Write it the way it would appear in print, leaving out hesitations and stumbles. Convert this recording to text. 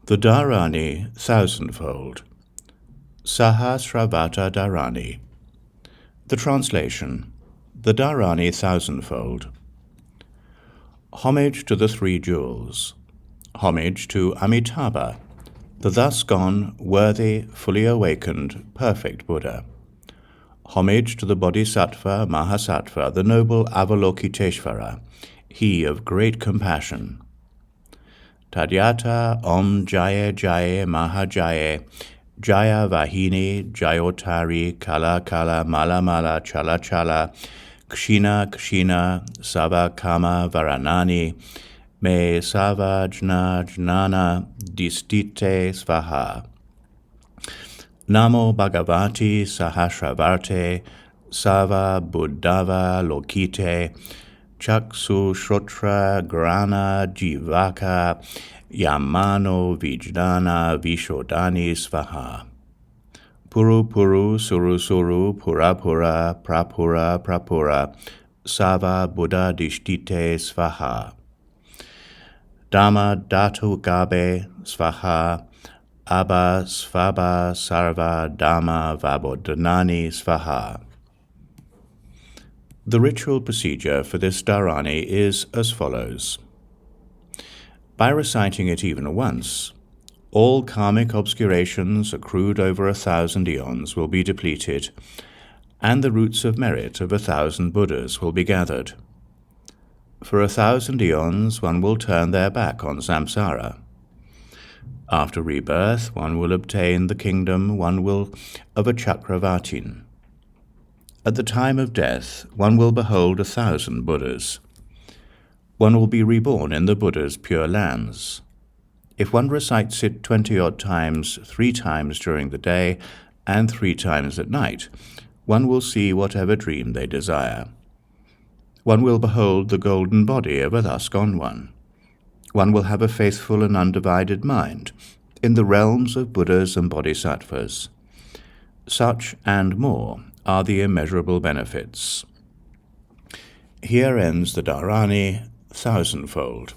The Dhāraṇī Thousandfold. Sahasrāvartā Dhāraṇī. The translation. The Dhāraṇī Thousandfold. Homage to the three jewels. Homage to Amitabha, the thus gone, worthy, fully awakened, perfect Buddha. Homage to the Bodhisattva Mahasattva, the noble Avalokiteshvara, he of great compassion. Tadyata Om Jaya Jaya Mahajaya Jaya Vahini Jayotari Kala Kala Mala Mala Chala Chala Kshina Kshina Sava Kama Varanani Me Sava Jna Jnana Distite Svaha. Namo Bhagavati Sahasrāvartā Sava Buddhava Lokite Chaksu Shrotra Grana Jivaka Yamano Vijnana Vishodhani Svaha. Puru Puru Suru Suru Pura Pura Prapura Prapura Sava Buddha Dishtite Svaha. Dhamma Dhatu Gabe Svaha Abba Svabha Sarva Dhamma Vabodhanani Svaha. The ritual procedure for this Dhāraṇī is as follows. By reciting it even once, all karmic obscurations accrued over 1,000 eons will be depleted, and the roots of merit of 1,000 Buddhas will be gathered. For 1,000 eons one will turn their back on samsara. After rebirth one will obtain the kingdom of a Chakravartin. At the time of death, one will behold 1,000 Buddhas. One will be reborn in the Buddha's pure lands. If one recites it 20-odd times, 3 times during the day and 3 times at night, one will see whatever dream they desire. One will behold the golden body of a thus gone one. One will have a faithful and undivided mind in the realms of Buddhas and Bodhisattvas. Such and more are the immeasurable benefits. Here ends the Dhāraṇī Thousandfold.